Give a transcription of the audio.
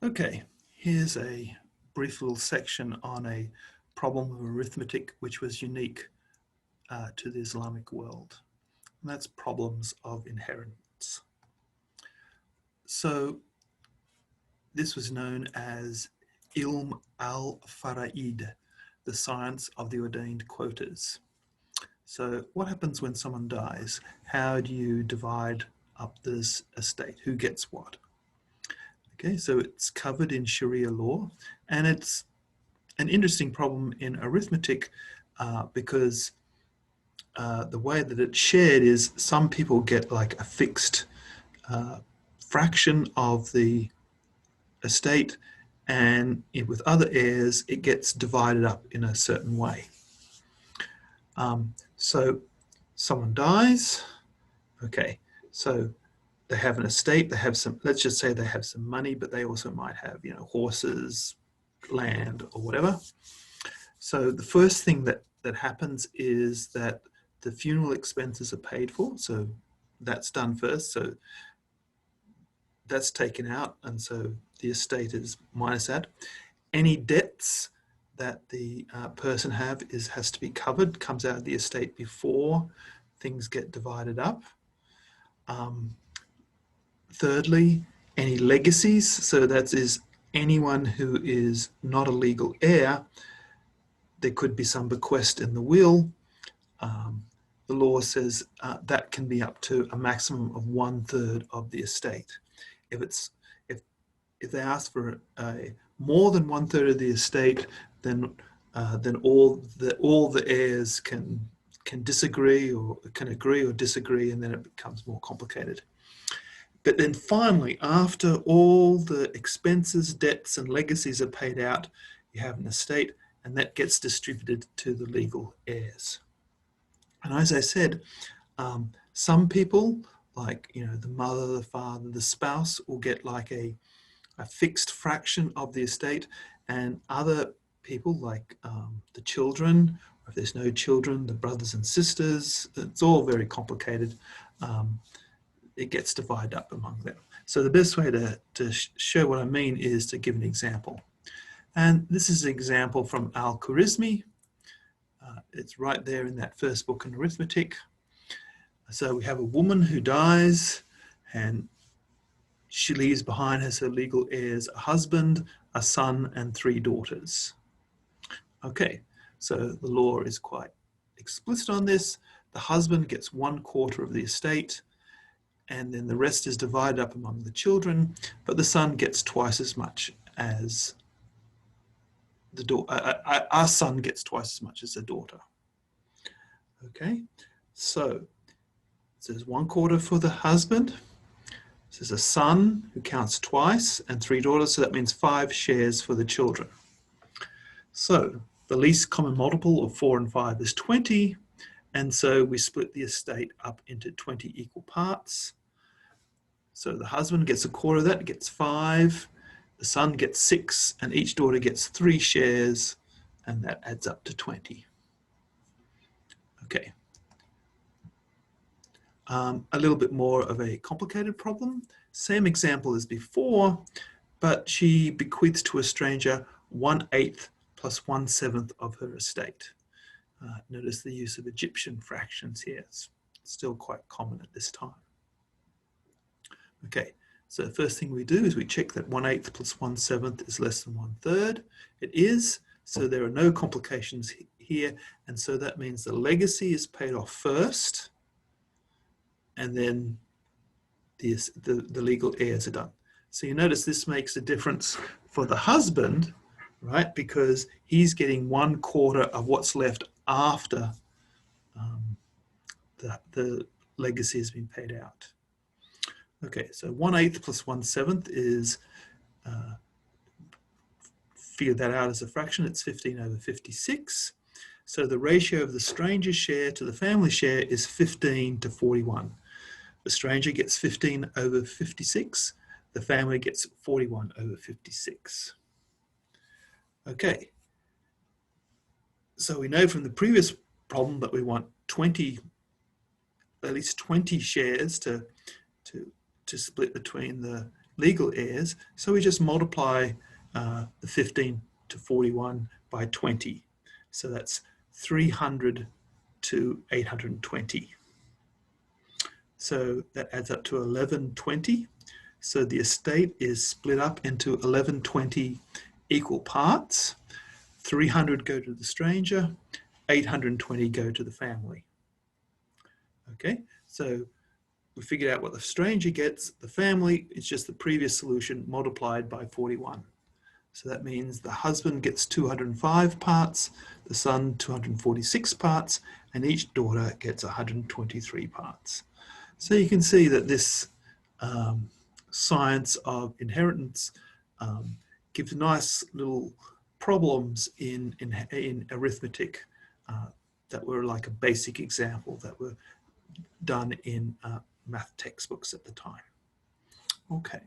Okay, here's a brief little section on a problem of arithmetic which was unique to the Islamic world, and that's problems of inheritance. So this was known as Ilm al-Fara'id, the science of the ordained quotas. So what happens when someone dies? How do you divide up this estate? Who gets what? Okay, so it's covered in Sharia law, and it's an interesting problem in arithmetic because the way that it's shared is some people get like a fixed fraction of the estate, and with other heirs it gets divided up in a certain way. So someone dies, okay, so they have an estate, they have some, let's just say they have some money, but they also might have, horses, land, or whatever. So the first thing that happens is that the funeral expenses are paid for. So that's done first. So that's taken out. And so the estate is minus that. Any debts that the person has to be covered, comes out of the estate before things get divided up. Thirdly, any legacies. So that is anyone who is not a legal heir. There could be some bequest in the will. The law says that can be up to a maximum of 1/3 of the estate. If they ask for more than 1/3 of the estate, then all the heirs can disagree, or can agree or disagree, and then it becomes more complicated. But then finally, after all the expenses, debts, and legacies are paid out, you have an estate, and that gets distributed to the legal heirs. And as I said, some people, like the mother, the father, the spouse, will get like a fixed fraction of the estate, and other people, like the children, or if there's no children, the brothers and sisters, it's all very complicated. It gets divided up among them. So the best way to show what I mean is to give an example. And this is an example from Al-Khwarizmi. It's right there in that first book in arithmetic. So we have a woman who dies, and she leaves behind as her legal heirs a husband, a son, and 3 daughters. Okay, so the law is quite explicit on this. The husband gets 1/4 of the estate, and then the rest is divided up among the children, but the son gets twice as much as the daughter. Our son gets twice as much as the daughter. Okay, so it says 1/4 for the husband. There's a son who counts twice, and 3 daughters, so that means 5 shares for the children. So the least common multiple of 4 and 5 is 20, and so we split the estate up into 20 equal parts. So the husband gets 1/4 of that, gets 5, the son gets 6, and each daughter gets 3 shares, and that adds up to 20. Okay. A little bit more of a complicated problem. Same example as before, but she bequeaths to a stranger 1/8 plus 1/7 of her estate. Notice the use of Egyptian fractions here. It's still quite common at this time. Okay, so the first thing we do is we check that 1/8 plus 1/7 is less than 1/3. It is, so there are no complications here, and so that means the legacy is paid off first, and then the legal heirs are done. So you notice this makes a difference for the husband, right? Because he's getting 1/4 of what's left after the legacy has been paid out. Okay, so 1/8 plus 1/7 is, figure that out as a fraction, it's 15/56. So the ratio of the stranger's share to the family share is 15/41. The stranger gets 15/56. The family gets 41/56. Okay. So we know from the previous problem that we want at least 20 shares to split between the legal heirs. So we just multiply the 15 to 41 by 20. So that's 300 to 820. So that adds up to 1120. So the estate is split up into 1120 equal parts. 300 go to the stranger, 820 go to the family. Okay, so we figured out what the stranger gets. The family is just the previous solution multiplied by 41. So that means the husband gets 205 parts, the son 246 parts, and each daughter gets 123 parts. So you can see that this science of inheritance gives nice little problems in arithmetic that were like a basic example that were done in math textbooks at the time. Okay.